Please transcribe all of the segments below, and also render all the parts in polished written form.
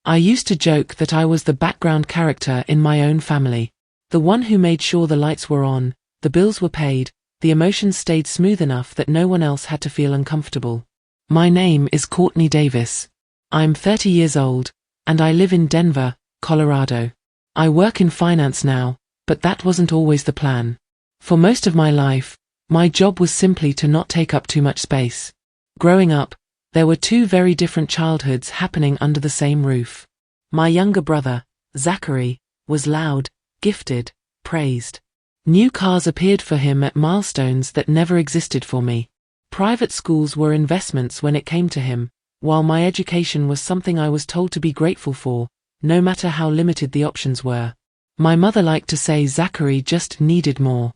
I used to joke that I was the background character in my own family. The one who made sure the lights were on, the bills were paid, the emotions stayed smooth enough that no one else had to feel uncomfortable. My name is Courtney Davis. I'm 30 years old, and I live in Denver, Colorado. I work in finance now, but that wasn't always the plan. For most of my life, my job was simply to not take up too much space. Growing up, there were two very different childhoods happening under the same roof. My younger brother, Zachary, was loud, gifted, praised. New cars appeared for him at milestones that never existed for me. Private schools were investments when it came to him, while my education was something I was told to be grateful for, no matter how limited the options were. My mother liked to say Zachary just needed more.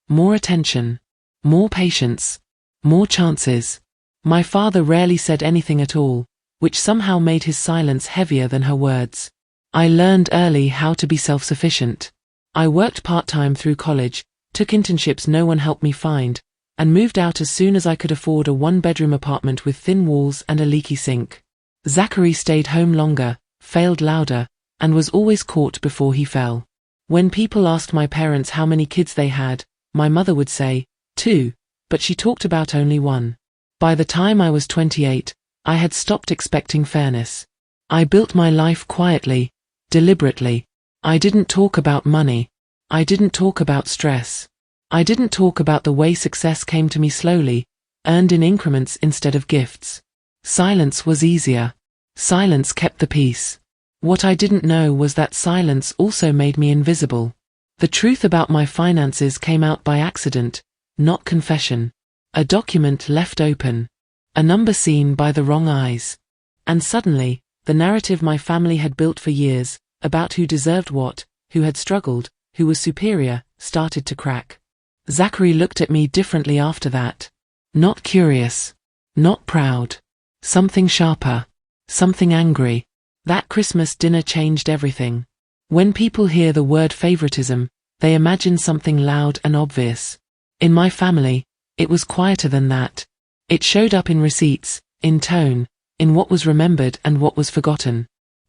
More attention. More patience. More chances. My father rarely said anything at all, which somehow made his silence heavier than her words. I learned early how to be self-sufficient. I worked part-time through college, took internships no one helped me find, and moved out as soon as I could afford a one-bedroom apartment with thin walls and a leaky sink. Zachary stayed home longer, failed louder, and was always caught before he fell. When people asked my parents how many kids they had, my mother would say, 2, but she talked about only 1. By the time I was 28, I had stopped expecting fairness. I built my life quietly, deliberately. I didn't talk about money. I didn't talk about stress. I didn't talk about the way success came to me slowly, earned in increments instead of gifts. Silence was easier. Silence kept the peace. What I didn't know was that silence also made me invisible. The truth about my finances came out by accident, not confession. A document left open. A number seen by the wrong eyes. And suddenly, the narrative my family had built for years, about who deserved what, who had struggled, who was superior, started to crack. Zachary looked at me differently after that. Not curious. Not proud. Something sharper. Something angry. That Christmas dinner changed everything. When people hear the word favoritism, they imagine something loud and obvious. In my family, it was quieter than that. It showed up in receipts, in tone, in what was remembered and what was forgotten.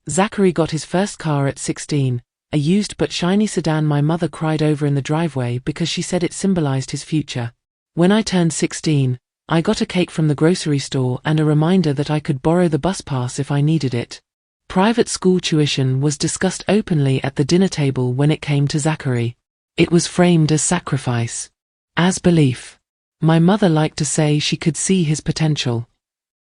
Zachary got his first car at 16, a used but shiny sedan my mother cried over in the driveway because she said it symbolized his future. When I turned 16, I got a cake from the grocery store and a reminder that I could borrow the bus pass if I needed it. Private school tuition was discussed openly at the dinner table when it came to Zachary. It was framed as sacrifice. As belief. My mother liked to say she could see his potential.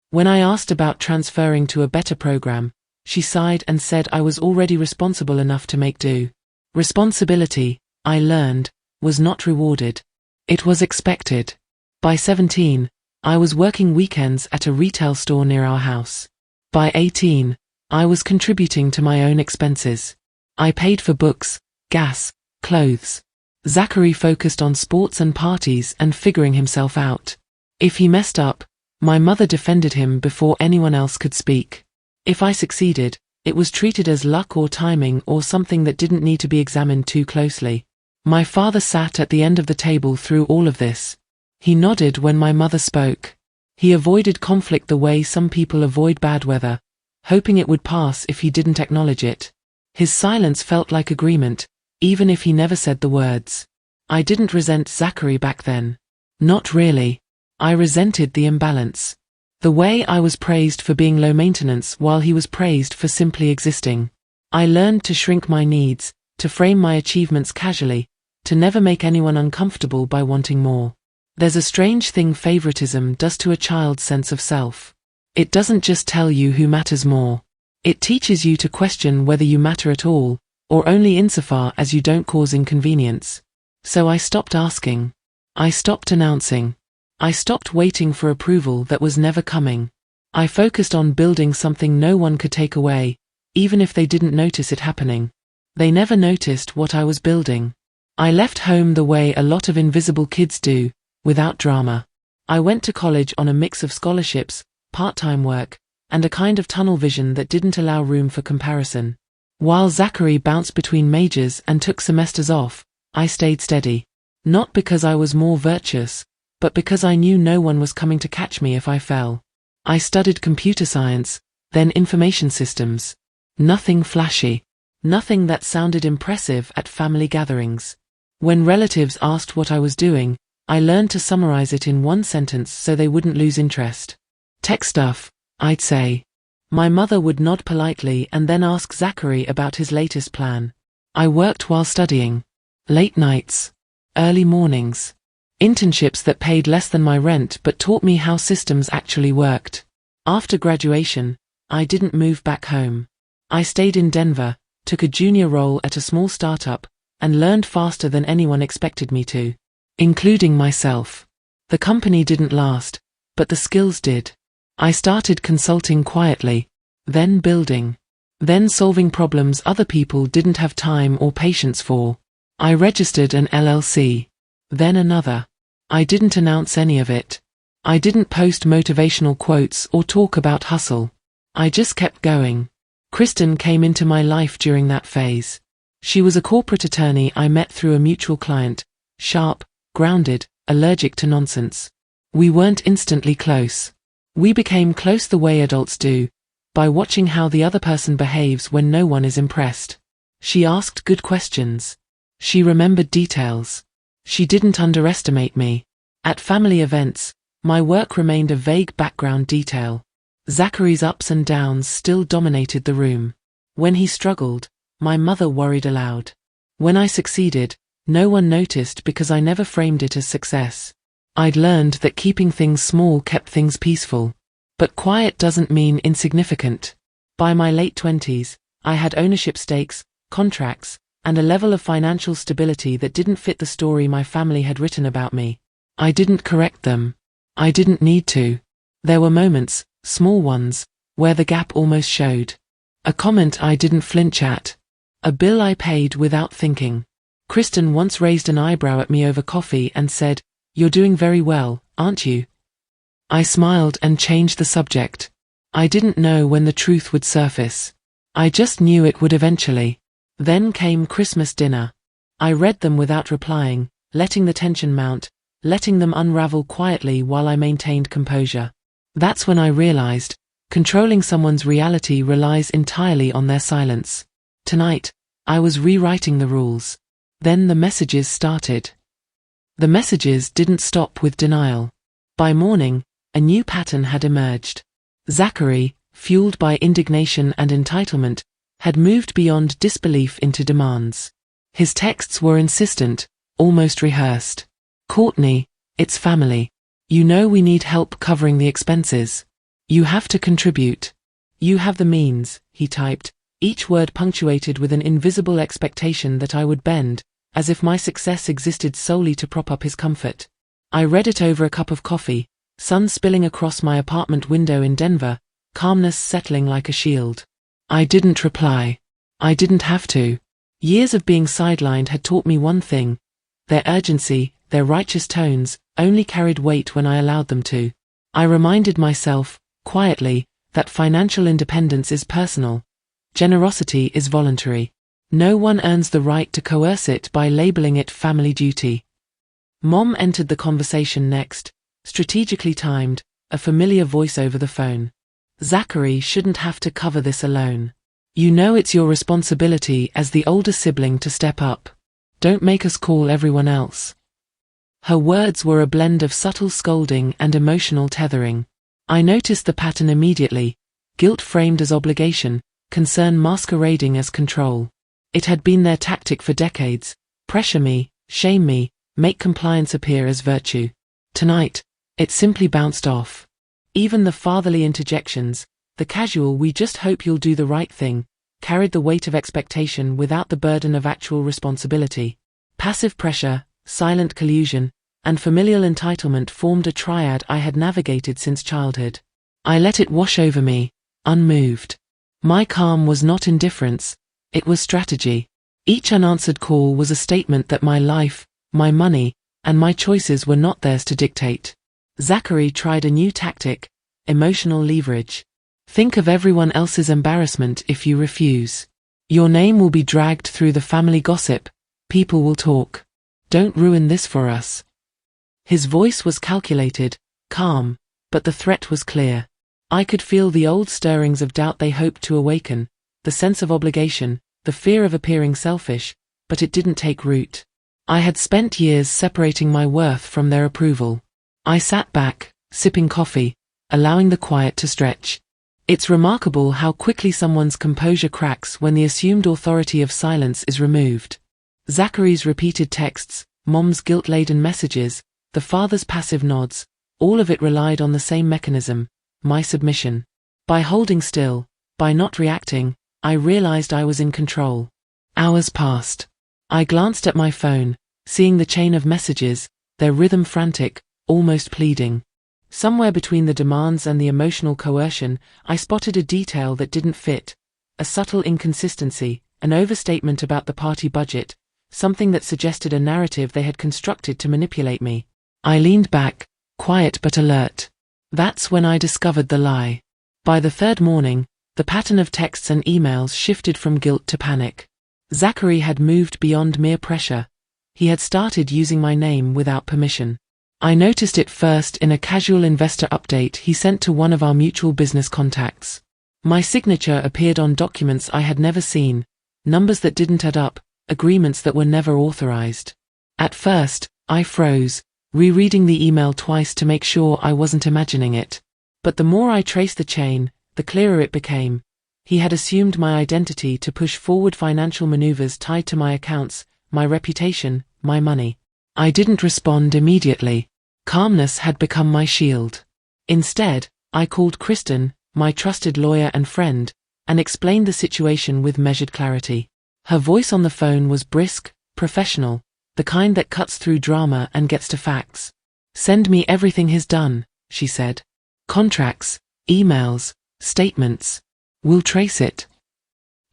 When I asked about transferring to a better program, she sighed and said I was already responsible enough to make do. Responsibility, I learned, was not rewarded. It was expected. By 17, I was working weekends at a retail store near our house. By 18, I was contributing to my own expenses. I paid for books, gas, clothes. Zachary focused on sports and parties and figuring himself out. If he messed up, my mother defended him before anyone else could speak. If I succeeded, it was treated as luck or timing or something that didn't need to be examined too closely. My father sat at the end of the table through all of this. He nodded when my mother spoke. He avoided conflict the way some people avoid bad weather, hoping it would pass if he didn't acknowledge it. His silence felt like agreement, even if he never said the words. I didn't resent Zachary back then. Not really. I resented the imbalance. The way I was praised for being low maintenance while he was praised for simply existing. I learned to shrink my needs, to frame my achievements casually, to never make anyone uncomfortable by wanting more. There's a strange thing favoritism does to a child's sense of self. It doesn't just tell you who matters more. It teaches you to question whether you matter at all, or only insofar as you don't cause inconvenience. So I stopped asking. I stopped announcing. I stopped waiting for approval that was never coming. I focused on building something no one could take away, even if they didn't notice it happening. They never noticed what I was building. I left home the way a lot of invisible kids do, without drama. I went to college on a mix of scholarships, part-time work, and a kind of tunnel vision that didn't allow room for comparison. While Zachary bounced between majors and took semesters off, I stayed steady. Not because I was more virtuous, but because I knew no one was coming to catch me if I fell. I studied computer science, Then information systems. Nothing flashy. Nothing that sounded impressive at family gatherings. When relatives asked what I was doing, I learned to summarize it in one sentence so they wouldn't lose interest. Tech stuff, I'd say. My mother would nod politely and then ask Zachary about his latest plan. I worked while studying. Late nights. Early mornings. Internships that paid less than my rent but taught me how systems actually worked. After graduation, I didn't move back home. I stayed in Denver, took a junior role at a small startup, and learned faster than anyone expected me to. Including myself. The company didn't last, but the skills did. I started consulting quietly, then building, then solving problems other people didn't have time or patience for. I registered an LLC. Then another. I didn't announce any of it. I didn't post motivational quotes or talk about hustle. I just kept going. Kristen came into my life during that phase. She was a corporate attorney I met through a mutual client, sharp, grounded, allergic to nonsense. We weren't instantly close. We became close the way adults do, by watching how the other person behaves when no one is impressed. She asked good questions. She remembered details. She didn't underestimate me. At family events, my work remained a vague background detail. Zachary's ups and downs still dominated the room. When he struggled, my mother worried aloud. When I succeeded, no one noticed because I never framed it as success. I'd learned that keeping things small kept things peaceful. But quiet doesn't mean insignificant. By my late 20s, I had ownership stakes, contracts, and a level of financial stability that didn't fit the story my family had written about me. I didn't correct them. I didn't need to. There were moments, small ones, where the gap almost showed. A comment I didn't flinch at. A bill I paid without thinking. Kristen once raised an eyebrow at me over coffee and said, "You're doing very well, aren't you?" I smiled and changed the subject. I didn't know when the truth would surface. I just knew it would eventually. Then came Christmas dinner. I read them without replying, letting the tension mount, letting them unravel quietly while I maintained composure. That's when I realized, controlling someone's reality relies entirely on their silence. Tonight, I was rewriting the rules. Then the messages started. The messages didn't stop with denial. By morning, a new pattern had emerged. Zachary, fueled by indignation and entitlement, had moved beyond disbelief into demands. His texts were insistent, almost rehearsed. "Courtney, it's family. You know we need help covering the expenses. You have to contribute. You have the means," he typed, each word punctuated with an invisible expectation that I would bend, as if my success existed solely to prop up his comfort. I read it over a cup of coffee, sun spilling across my apartment window in Denver, calmness settling like a shield. I didn't reply. I didn't have to. Years of being sidelined had taught me one thing. Their urgency, their righteous tones, only carried weight when I allowed them to. I reminded myself, quietly, that financial independence is personal. Generosity is voluntary. No one earns the right to coerce it by labeling it family duty. Mom entered the conversation next, strategically timed, a familiar voice over the phone. "Zachary shouldn't have to cover this alone. You know it's your responsibility as the older sibling to step up. Don't make us call everyone else." Her words were a blend of subtle scolding and emotional tethering. I noticed the pattern immediately, guilt framed as obligation, concern masquerading as control. It had been their tactic for decades: pressure me, shame me, make compliance appear as virtue. Tonight, it simply bounced off. Even the fatherly interjections, the casual "we just hope you'll do the right thing," carried the weight of expectation without the burden of actual responsibility. Passive pressure, silent collusion, and familial entitlement formed a triad I had navigated since childhood. I let it wash over me, unmoved. My calm was not indifference, it was strategy. Each unanswered call was a statement that my life, my money, and my choices were not theirs to dictate. Zachary tried a new tactic: emotional leverage. Think of everyone else's embarrassment if you refuse. Your name will be dragged through the family gossip. People will talk. Don't ruin this for us. His voice was calculated, calm, but the threat was clear. I could feel the old stirrings of doubt they hoped to awaken, the sense of obligation, the fear of appearing selfish, but it didn't take root. I had spent years separating my worth from their approval. I sat back, sipping coffee, allowing the quiet to stretch. It's remarkable how quickly someone's composure cracks when the assumed authority of silence is removed. Zachary's repeated texts, Mom's guilt-laden messages, the father's passive nods, all of it relied on the same mechanism, my submission. By holding still, by not reacting, I realized I was in control. Hours passed. I glanced at my phone, seeing the chain of messages, their rhythm frantic, almost pleading. Somewhere between the demands and the emotional coercion, I spotted a detail that didn't fit, a subtle inconsistency, an overstatement about the party budget, something that suggested a narrative they had constructed to manipulate me. I leaned back, quiet but alert. That's when I discovered the lie. By the third morning, the pattern of texts and emails shifted from guilt to panic. Zachary had moved beyond mere pressure. He had started using my name without permission. I noticed it first in a casual investor update he sent to one of our mutual business contacts. My signature appeared on documents I had never seen, numbers that didn't add up, agreements that were never authorized. At first, I froze, rereading the email twice to make sure I wasn't imagining it. But the more I traced the chain, the clearer it became. He had assumed my identity to push forward financial maneuvers tied to my accounts, my reputation, my money. I didn't respond immediately. Calmness had become my shield. Instead, I called Kristen, my trusted lawyer and friend, and explained the situation with measured clarity. Her voice on the phone was brisk, professional, the kind that cuts through drama and gets to facts. "Send me everything he's done," she said. "Contracts, emails, statements. We'll trace it."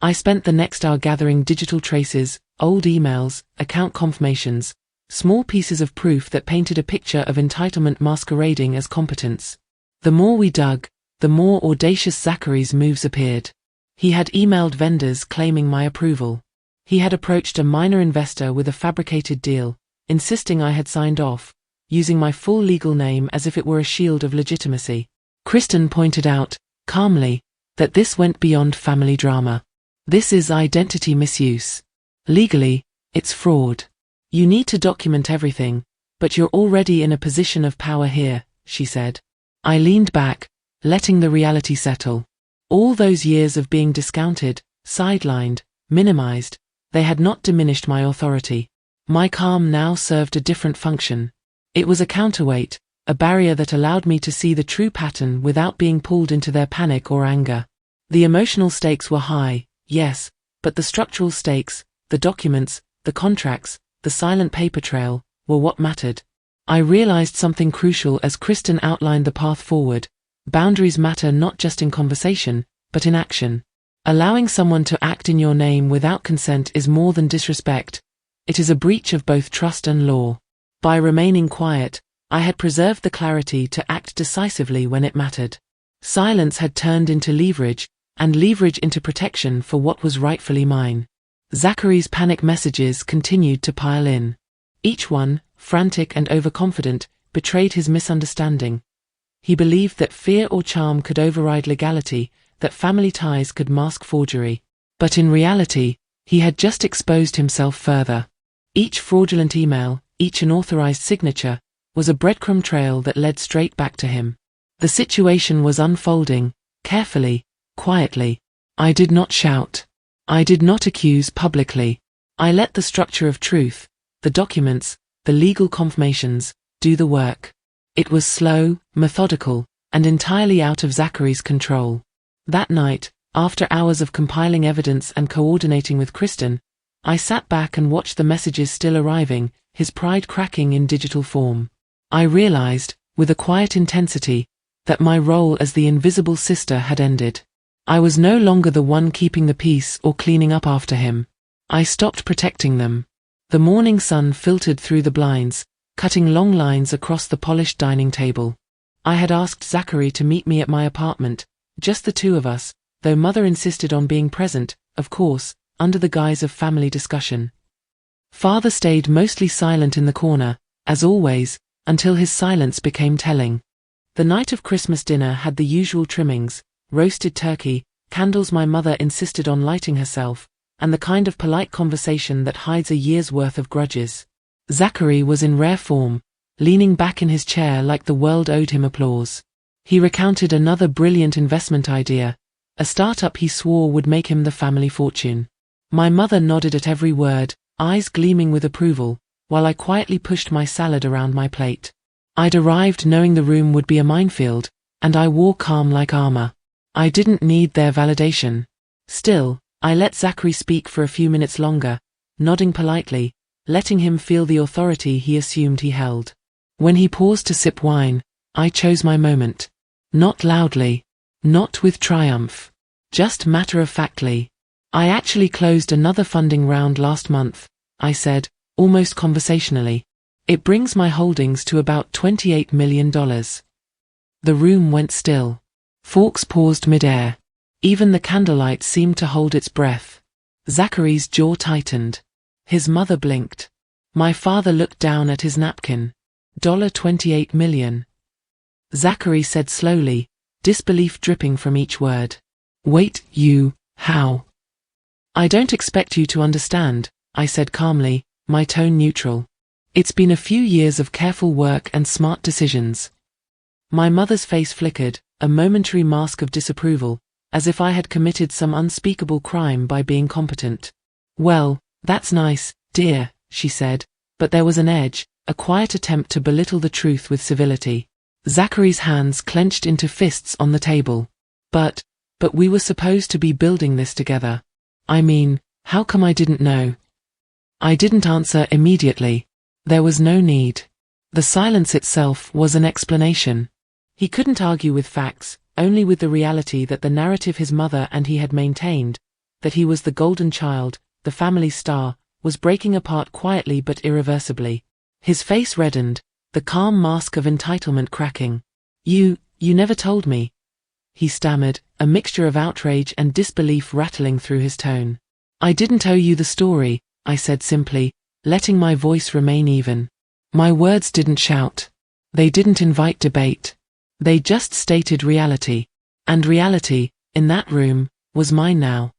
I spent the next hour gathering digital traces, old emails, account confirmations, small pieces of proof that painted a picture of entitlement masquerading as competence. The more we dug, the more audacious Zachary's moves appeared. He had emailed vendors claiming my approval. He had approached a minor investor with a fabricated deal, insisting I had signed off, using my full legal name as if it were a shield of legitimacy. Kristen pointed out, calmly, that this went beyond family drama. "This is identity misuse. Legally, it's fraud. You need to document everything, but you're already in a position of power here," she said. I leaned back, letting the reality settle. All those years of being discounted, sidelined, minimized, they had not diminished my authority. My calm now served a different function. It was a counterweight, a barrier that allowed me to see the true pattern without being pulled into their panic or anger. The emotional stakes were high, yes, but the structural stakes, the documents, the contracts, the silent paper trail, were what mattered. I realized something crucial as Kristen outlined the path forward. Boundaries matter not just in conversation, but in action. Allowing someone to act in your name without consent is more than disrespect. It is a breach of both trust and law. By remaining quiet, I had preserved the clarity to act decisively when it mattered. Silence had turned into leverage, and leverage into protection for what was rightfully mine. Zachary's panic messages continued to pile in. Each one, frantic and overconfident, betrayed his misunderstanding. He believed that fear or charm could override legality, that family ties could mask forgery. But in reality, he had just exposed himself further. Each fraudulent email, each unauthorized signature, was a breadcrumb trail that led straight back to him. The situation was unfolding, carefully, quietly. I did not shout. I did not accuse publicly. I let the structure of truth, the documents, the legal confirmations, do the work. It was slow, methodical, and entirely out of Zachary's control. That night, after hours of compiling evidence and coordinating with Kristen, I sat back and watched the messages still arriving, his pride cracking in digital form. I realized, with a quiet intensity, that my role as the invisible sister had ended. I was no longer the one keeping the peace or cleaning up after him. I stopped protecting them. The morning sun filtered through the blinds, cutting long lines across the polished dining table. I had asked Zachary to meet me at my apartment, just the two of us, though Mother insisted on being present, of course, under the guise of family discussion. Father stayed mostly silent in the corner, as always, until his silence became telling. The night of Christmas dinner had the usual trimmings: roasted turkey, candles my mother insisted on lighting herself, and the kind of polite conversation that hides a year's worth of grudges. Zachary was in rare form, leaning back in his chair like the world owed him applause. He recounted another brilliant investment idea, a startup he swore would make him the family fortune. My mother nodded at every word, eyes gleaming with approval, while I quietly pushed my salad around my plate. I'd arrived knowing the room would be a minefield, and I wore calm like armor. I didn't need their validation. Still, I let Zachary speak for a few minutes longer, nodding politely, letting him feel the authority he assumed he held. When he paused to sip wine, I chose my moment. Not loudly, not with triumph, just matter-of-factly. "I actually closed another funding round last month," I said, almost conversationally. "It brings my holdings to about $28 million. The room went still. Forks paused mid-air. Even the candlelight seemed to hold its breath. Zachary's jaw tightened. His mother blinked. My father looked down at his napkin. $28 million. Zachary said slowly, disbelief dripping from each word. "Wait, how?" "I don't expect you to understand," I said calmly, my tone neutral. "It's been a few years of careful work and smart decisions." My mother's face flickered, a momentary mask of disapproval, as if I had committed some unspeakable crime by being competent. "Well, that's nice, dear," she said, but there was an edge, a quiet attempt to belittle the truth with civility. Zachary's hands clenched into fists on the table. But we were supposed to be building this together. I mean, how come I didn't know?" I didn't answer immediately. There was no need. The silence itself was an explanation. He couldn't argue with facts, only with the reality that the narrative his mother and he had maintained, that he was the golden child, the family star, was breaking apart quietly but irreversibly. His face reddened, the calm mask of entitlement cracking. You never told me," he stammered, a mixture of outrage and disbelief rattling through his tone. "I didn't owe you the story," I said simply, letting my voice remain even. My words didn't shout. They didn't invite debate. They just stated reality. And reality, in that room, was mine now.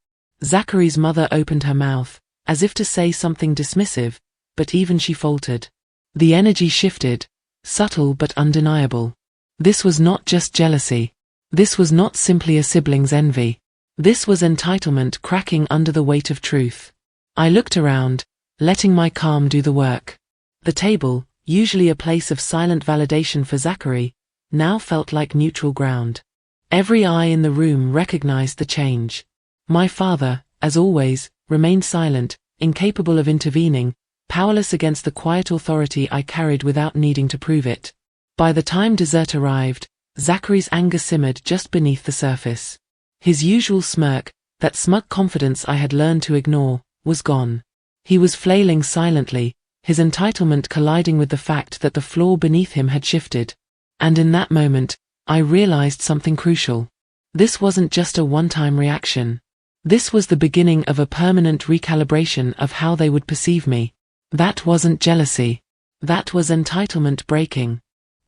Zachary's mother opened her mouth, as if to say something dismissive, but even she faltered. The energy shifted, subtle but undeniable. This was not just jealousy. This was not simply a sibling's envy. This was entitlement cracking under the weight of truth. I looked around, letting my calm do the work. The table, usually a place of silent validation for Zachary, now felt like neutral ground. Every eye in the room recognized the change. My father, as always, remained silent, incapable of intervening, powerless against the quiet authority I carried without needing to prove it. By the time dessert arrived, Zachary's anger simmered just beneath the surface. His usual smirk, that smug confidence I had learned to ignore, was gone. He was flailing silently, his entitlement colliding with the fact that the floor beneath him had shifted. And in that moment, I realized something crucial. This wasn't just a one-time reaction. This was the beginning of a permanent recalibration of how they would perceive me. That wasn't jealousy. That was entitlement breaking.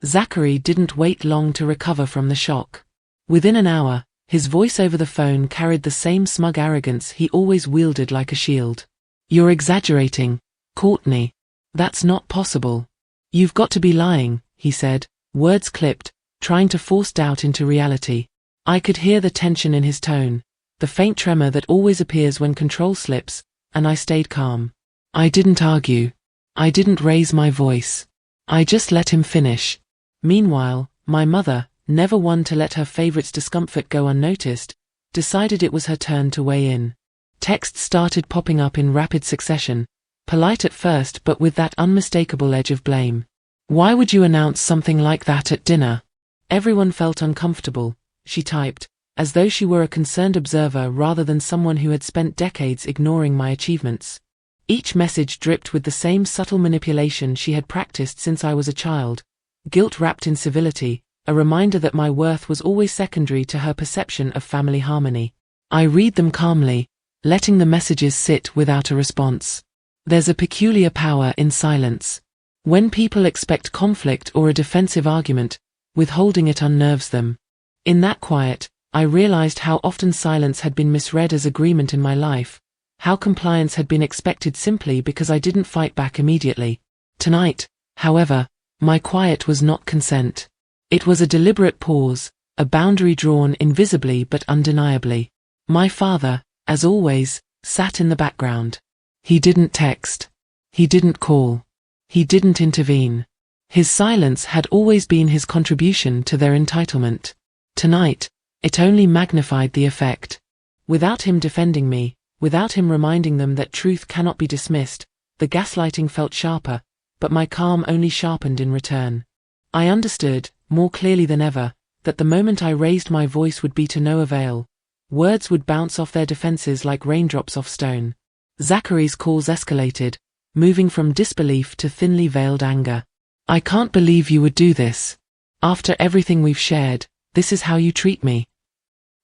Zachary didn't wait long to recover from the shock. Within an hour, his voice over the phone carried the same smug arrogance he always wielded like a shield. "You're exaggerating, Courtney. That's not possible. You've got to be lying," he said, words clipped, trying to force doubt into reality. I could hear the tension in his tone, the faint tremor that always appears when control slips, and I stayed calm. I didn't argue. I didn't raise my voice. I just let him finish. Meanwhile, my mother, never one to let her favorite's discomfort go unnoticed, decided it was her turn to weigh in. Texts started popping up in rapid succession, polite at first but with that unmistakable edge of blame. "Why would you announce something like that at dinner? Everyone felt uncomfortable," she typed, as though she were a concerned observer rather than someone who had spent decades ignoring my achievements. Each message dripped with the same subtle manipulation she had practiced since I was a child, guilt wrapped in civility, a reminder that my worth was always secondary to her perception of family harmony. I read them calmly, letting the messages sit without a response. There's a peculiar power in silence. When people expect conflict or a defensive argument, Withholding it unnerves them. In that quiet, I realized how often silence had been misread as agreement in my life, how compliance had been expected simply because I didn't fight back immediately. Tonight, however, my quiet was not consent. It was a deliberate pause, a boundary drawn invisibly but undeniably. My father, as always, sat in the background. He didn't text. He didn't call. He didn't intervene. His silence had always been his contribution to their entitlement. Tonight, it only magnified the effect. Without him defending me, without him reminding them that truth cannot be dismissed, the gaslighting felt sharper, but my calm only sharpened in return. I understood, more clearly than ever, that the moment I raised my voice would be to no avail. Words would bounce off their defenses like raindrops off stone. Zachary's calls escalated, moving from disbelief to thinly veiled anger. "I can't believe you would do this. After everything we've shared, this is how you treat me."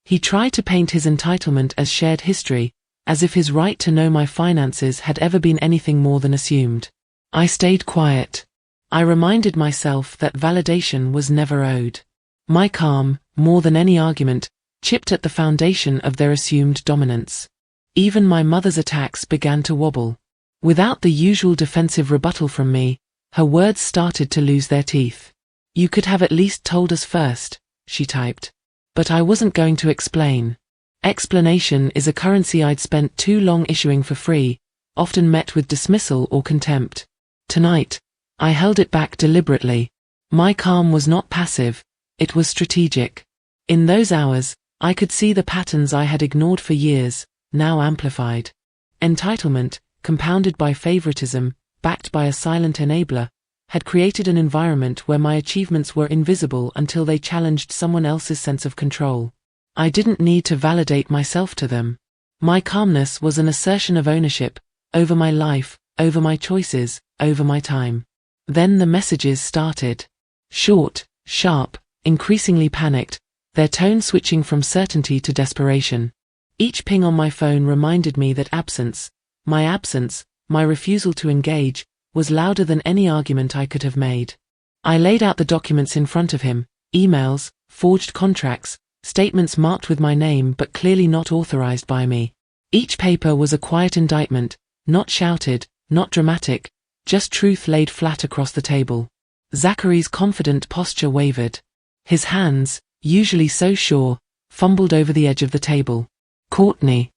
He tried to paint his entitlement as shared history, as if his right to know my finances had ever been anything more than assumed. I stayed quiet. I reminded myself that validation was never owed. My calm, more than any argument, chipped at the foundation of their assumed dominance. Even my mother's attacks began to wobble. Without the usual defensive rebuttal from me, her words started to lose their teeth. "You could have at least told us first," she typed. But I wasn't going to explain. Explanation is a currency I'd spent too long issuing for free, often met with dismissal or contempt. Tonight, I held it back deliberately. My calm was not passive, it was strategic. In those hours, I could see the patterns I had ignored for years, now amplified. Entitlement, compounded by favoritism, backed by a silent enabler, had created an environment where my achievements were invisible until they challenged someone else's sense of control. I didn't need to validate myself to them. My calmness was an assertion of ownership, over my life, over my choices, over my time. Then the messages started. Short, sharp, increasingly panicked, their tone switching from certainty to desperation. Each ping on my phone reminded me that absence, my refusal to engage, was louder than any argument I could have made. I laid out the documents in front of him, emails, forged contracts, statements marked with my name but clearly not authorized by me. Each paper was a quiet indictment, not shouted, not dramatic, just truth laid flat across the table. Zachary's confident posture wavered. His hands, usually so sure, fumbled over the edge of the table. "Courtney."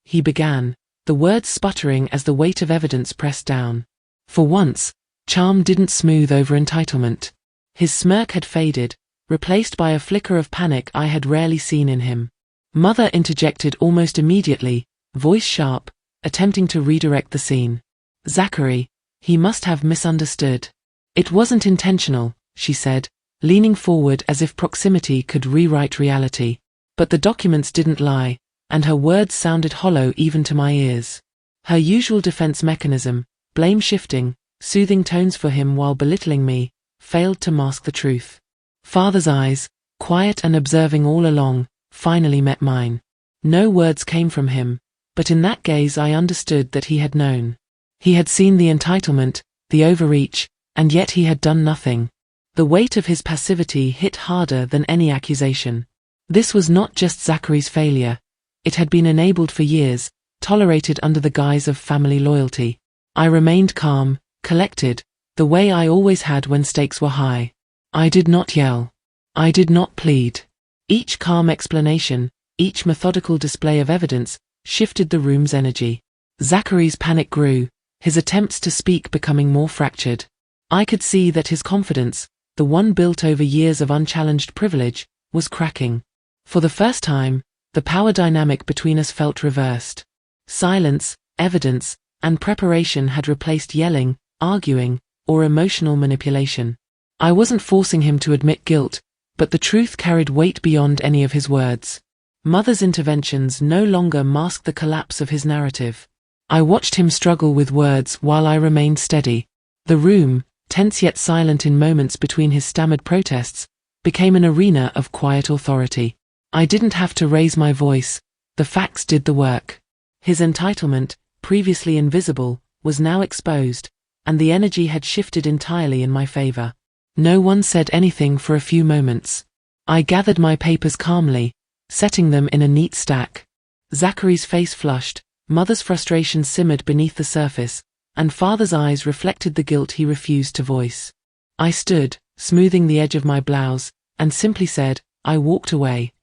He began, the words sputtering as the weight of evidence pressed down. For once, charm didn't smooth over entitlement. His smirk had faded, replaced by a flicker of panic I had rarely seen in him. Mother interjected almost immediately, voice sharp, attempting to redirect the scene. "Zachary, he must have misunderstood. It wasn't intentional," she said, leaning forward as if proximity could rewrite reality. But the documents didn't lie, and her words sounded hollow even to my ears. Her usual defense mechanism, blame shifting, soothing tones for him while belittling me, failed to mask the truth. Father's eyes, quiet and observing all along, finally met mine. No words came from him, but in that gaze I understood that he had known. He had seen the entitlement, the overreach, and yet he had done nothing. The weight of his passivity hit harder than any accusation. This was not just Zachary's failure. It had been enabled for years, tolerated under the guise of family loyalty. I remained calm, collected, the way I always had when stakes were high. I did not yell. I did not plead. Each calm explanation, each methodical display of evidence, shifted the room's energy. Zachary's panic grew, his attempts to speak becoming more fractured. I could see that his confidence, the one built over years of unchallenged privilege, was cracking. For the first time, the power dynamic between us felt reversed. Silence, evidence, and preparation had replaced yelling, arguing, or emotional manipulation. I wasn't forcing him to admit guilt, but the truth carried weight beyond any of his words. Mother's interventions no longer masked the collapse of his narrative. I watched him struggle with words while I remained steady. The room, tense yet silent in moments between his stammered protests, became an arena of quiet authority. I didn't have to raise my voice, the facts did the work. His entitlement, previously invisible, was now exposed, and the energy had shifted entirely in my favor. No one said anything for a few moments. I gathered my papers calmly, setting them in a neat stack. Zachary's face flushed, mother's frustration simmered beneath the surface, and father's eyes reflected the guilt he refused to voice. I stood, smoothing the edge of my blouse, and simply said, I walked away.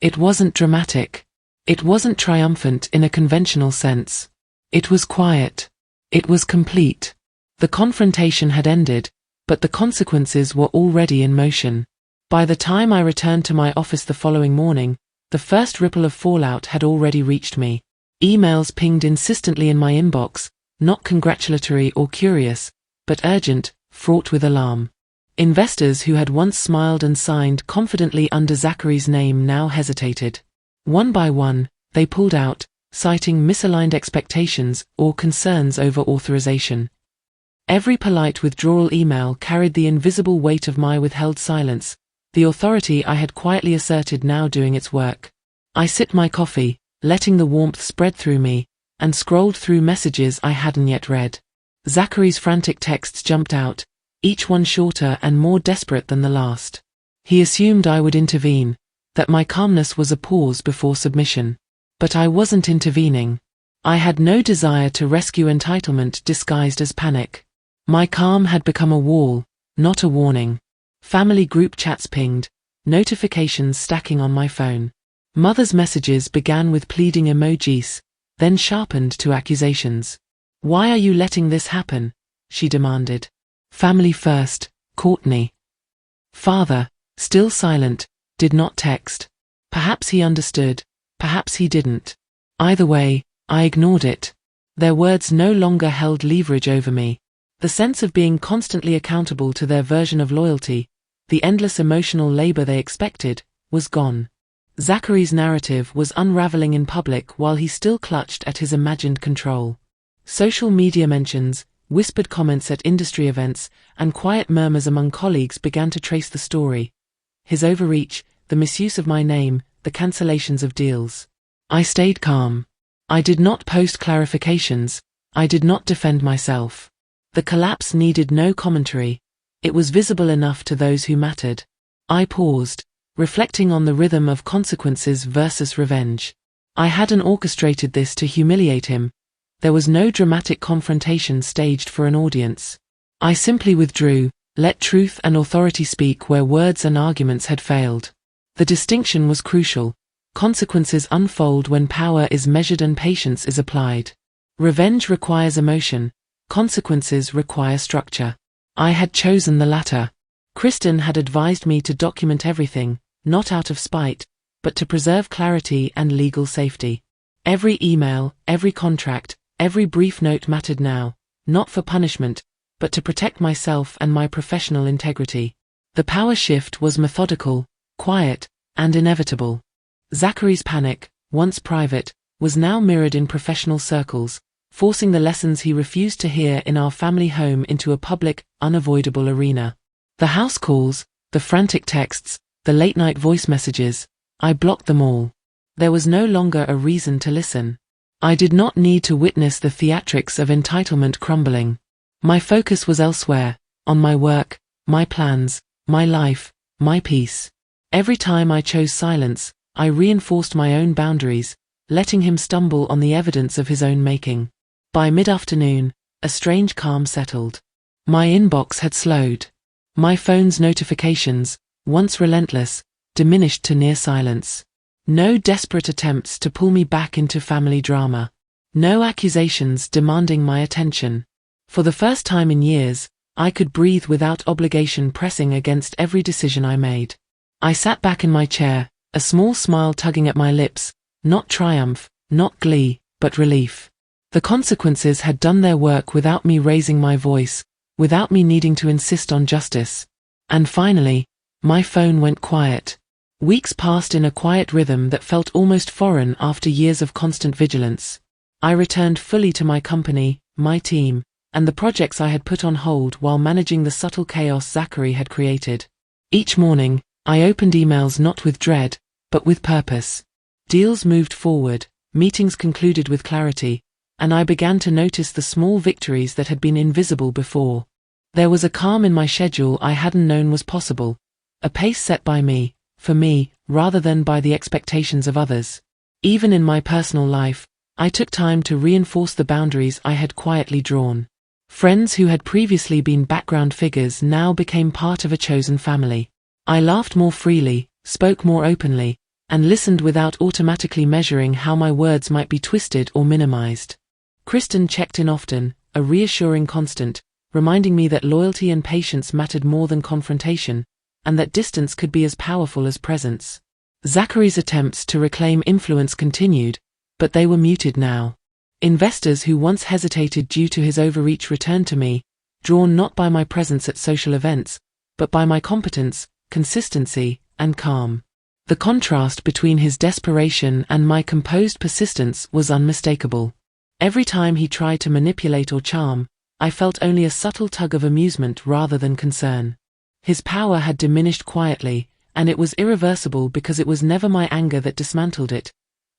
It wasn't dramatic. It wasn't triumphant in a conventional sense. It was quiet. It was complete. The confrontation had ended, but the consequences were already in motion. By the time I returned to my office the following morning, the first ripple of fallout had already reached me. Emails pinged insistently in my inbox, not congratulatory or curious, but urgent, fraught with alarm. Investors who had once smiled and signed confidently under Zachary's name now hesitated. One by one, they pulled out, citing misaligned expectations or concerns over authorization. Every polite withdrawal email carried the invisible weight of my withheld silence, the authority I had quietly asserted now doing its work. I sipped my coffee, letting the warmth spread through me, and scrolled through messages I hadn't yet read. Zachary's frantic texts jumped out, each one shorter and more desperate than the last. He assumed I would intervene, that my calmness was a pause before submission. But I wasn't intervening. I had no desire to rescue entitlement disguised as panic. My calm had become a wall, not a warning. Family group chats pinged, notifications stacking on my phone. Mother's messages began with pleading emojis, then sharpened to accusations. Why are you letting this happen? She demanded. Family first, Courtney. Father, still silent, did not text. Perhaps he understood, perhaps he didn't. Either way, I ignored it. Their words no longer held leverage over me. The sense of being constantly accountable to their version of loyalty, the endless emotional labor they expected, was gone. Zachary's narrative was unraveling in public while he still clutched at his imagined control. Social media mentions, whispered comments at industry events, and quiet murmurs among colleagues began to trace the story. His overreach, the misuse of my name, the cancellations of deals. I stayed calm. I did not post clarifications. I did not defend myself. The collapse needed no commentary. It was visible enough to those who mattered. I paused, reflecting on the rhythm of consequences versus revenge. I hadn't orchestrated this to humiliate him. There was no dramatic confrontation staged for an audience. I simply withdrew, let truth and authority speak where words and arguments had failed. The distinction was crucial. Consequences unfold when power is measured and patience is applied. Revenge requires emotion. Consequences require structure. I had chosen the latter. Kristen had advised me to document everything, not out of spite, but to preserve clarity and legal safety. Every email, every contract, every brief note mattered now, not for punishment, but to protect myself and my professional integrity. The power shift was methodical, quiet, and inevitable. Zachary's panic, once private, was now mirrored in professional circles, forcing the lessons he refused to hear in our family home into a public, unavoidable arena. The house calls, the frantic texts, the late-night voice messages, I blocked them all. There was no longer a reason to listen. I did not need to witness the theatrics of entitlement crumbling. My focus was elsewhere, on my work, my plans, my life, my peace. Every time I chose silence, I reinforced my own boundaries, letting him stumble on the evidence of his own making. By mid-afternoon, a strange calm settled. My inbox had slowed. My phone's notifications, once relentless, diminished to near silence. No desperate attempts to pull me back into family drama. No accusations demanding my attention. For the first time in years, I could breathe without obligation pressing against every decision I made. I sat back in my chair, a small smile tugging at my lips, not triumph, not glee, but relief. The consequences had done their work without me raising my voice, without me needing to insist on justice. And finally, my phone went quiet. Weeks passed in a quiet rhythm that felt almost foreign after years of constant vigilance. I returned fully to my company, my team, and the projects I had put on hold while managing the subtle chaos Zachary had created. Each morning, I opened emails not with dread, but with purpose. Deals moved forward, meetings concluded with clarity, and I began to notice the small victories that had been invisible before. There was a calm in my schedule I hadn't known was possible, a pace set by me, for me, rather than by the expectations of others. Even in my personal life, I took time to reinforce the boundaries I had quietly drawn. Friends who had previously been background figures now became part of a chosen family. I laughed more freely, spoke more openly, and listened without automatically measuring how my words might be twisted or minimized. Kristen checked in often, a reassuring constant, reminding me that loyalty and patience mattered more than confrontation, and that distance could be as powerful as presence. Zachary's attempts to reclaim influence continued, but they were muted now. Investors who once hesitated due to his overreach returned to me, drawn not by my presence at social events, but by my competence, consistency, and calm. The contrast between his desperation and my composed persistence was unmistakable. Every time he tried to manipulate or charm, I felt only a subtle tug of amusement rather than concern. His power had diminished quietly, and it was irreversible because it was never my anger that dismantled it.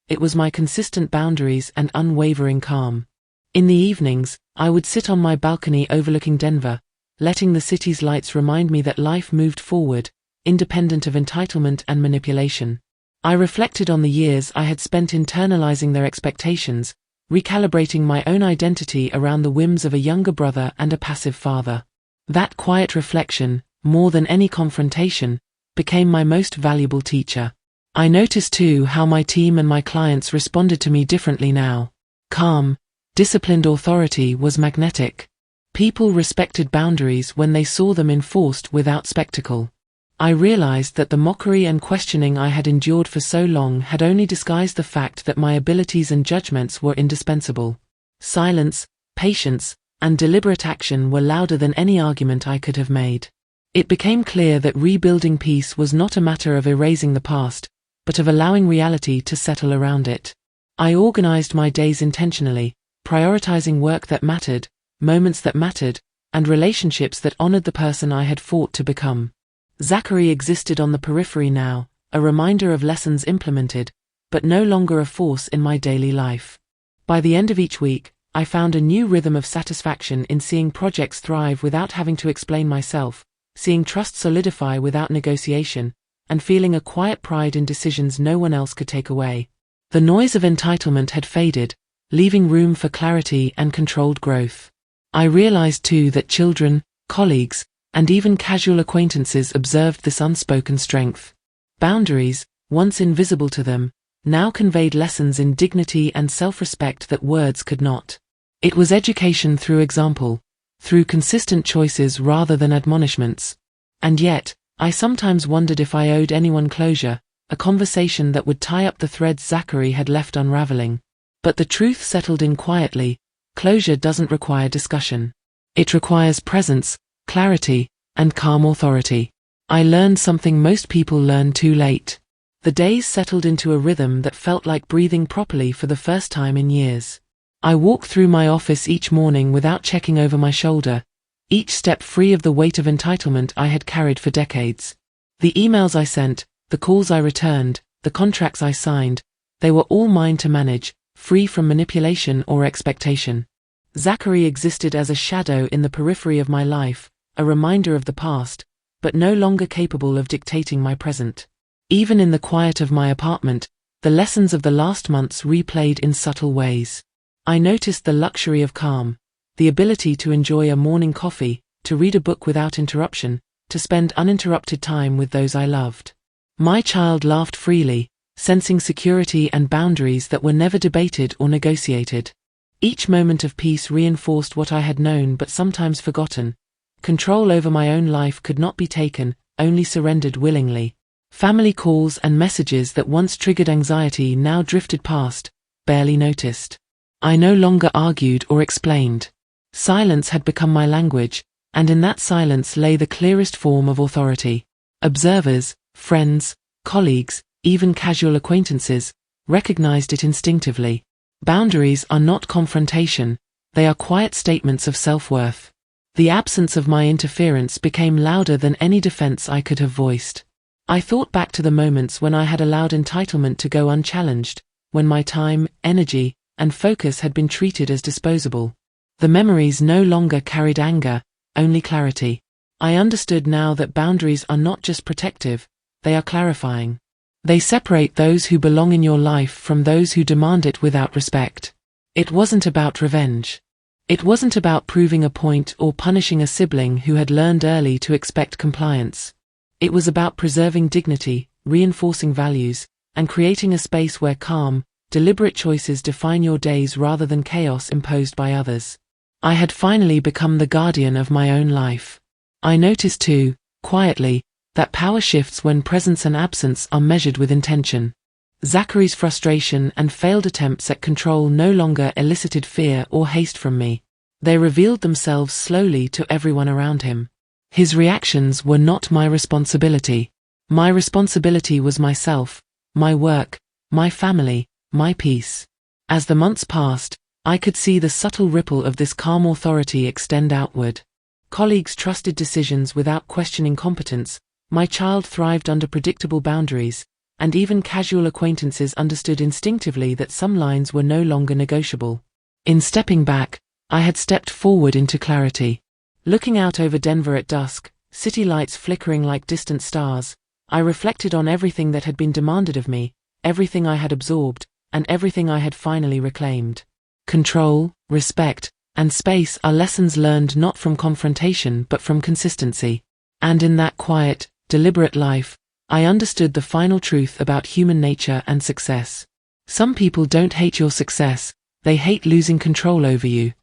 It was my consistent boundaries and unwavering calm. In the evenings, I would sit on my balcony overlooking Denver, letting the city's lights remind me that life moved forward, independent of entitlement and manipulation. I reflected on the years I had spent internalizing their expectations, recalibrating my own identity around the whims of a younger brother and a passive father. That quiet reflection, more than any confrontation, became my most valuable teacher. I noticed too how my team and my clients responded to me differently now. Calm, disciplined authority was magnetic. People respected boundaries when they saw them enforced without spectacle. I realized that the mockery and questioning I had endured for so long had only disguised the fact that my abilities and judgments were indispensable. Silence, patience, and deliberate action were louder than any argument I could have made. It became clear that rebuilding peace was not a matter of erasing the past, but of allowing reality to settle around it. I organized my days intentionally, prioritizing work that mattered, moments that mattered, and relationships that honored the person I had fought to become. Zachary existed on the periphery now, a reminder of lessons implemented, but no longer a force in my daily life. By the end of each week, I found a new rhythm of satisfaction in seeing projects thrive without having to explain myself, seeing trust solidify without negotiation, and feeling a quiet pride in decisions no one else could take away. The noise of entitlement had faded, leaving room for clarity and controlled growth. I realized too that children, colleagues, and even casual acquaintances observed this unspoken strength. Boundaries, once invisible to them, now conveyed lessons in dignity and self-respect that words could not. It was education through example, through consistent choices rather than admonishments. And yet, I sometimes wondered if I owed anyone closure, a conversation that would tie up the threads Zachary had left unraveling. But the truth settled in quietly. Closure doesn't require discussion. It requires presence, clarity, and calm authority. I learned something most people learn too late. The days settled into a rhythm that felt like breathing properly for the first time in years. I walked through my office each morning without checking over my shoulder, each step free of the weight of entitlement I had carried for decades. The emails I sent, the calls I returned, the contracts I signed, they were all mine to manage, free from manipulation or expectation. Zachary existed as a shadow in the periphery of my life, a reminder of the past, but no longer capable of dictating my present. Even in the quiet of my apartment, the lessons of the last months replayed in subtle ways. I noticed the luxury of calm, the ability to enjoy a morning coffee, to read a book without interruption, to spend uninterrupted time with those I loved. My child laughed freely, sensing security and boundaries that were never debated or negotiated. Each moment of peace reinforced what I had known but sometimes forgotten. Control over my own life could not be taken, only surrendered willingly. Family calls and messages that once triggered anxiety now drifted past, barely noticed. I no longer argued or explained. Silence had become my language, and in that silence lay the clearest form of authority. Observers, friends, colleagues, even casual acquaintances, recognized it instinctively. Boundaries are not confrontation, they are quiet statements of self-worth. The absence of my interference became louder than any defense I could have voiced. I thought back to the moments when I had allowed entitlement to go unchallenged, when my time, energy, and focus had been treated as disposable. The memories no longer carried anger, only clarity. I understood now that boundaries are not just protective, they are clarifying. They separate those who belong in your life from those who demand it without respect. It wasn't about revenge. It wasn't about proving a point or punishing a sibling who had learned early to expect compliance. It was about preserving dignity, reinforcing values, and creating a space where calm, deliberate choices define your days rather than chaos imposed by others. I had finally become the guardian of my own life. I noticed too, quietly, that power shifts when presence and absence are measured with intention. Zachary's frustration and failed attempts at control no longer elicited fear or haste from me. They revealed themselves slowly to everyone around him. His reactions were not my responsibility. My responsibility was myself, my work, my family, my peace. As the months passed, I could see the subtle ripple of this calm authority extend outward. Colleagues trusted decisions without questioning competence, my child thrived under predictable boundaries, and even casual acquaintances understood instinctively that some lines were no longer negotiable. In stepping back, I had stepped forward into clarity. Looking out over Denver at dusk, city lights flickering like distant stars, I reflected on everything that had been demanded of me, everything I had absorbed, and everything I had finally reclaimed. Control, respect, and space are lessons learned not from confrontation but from consistency. And in that quiet, deliberate life, I understood the final truth about human nature and success. Some people don't hate your success, they hate losing control over you.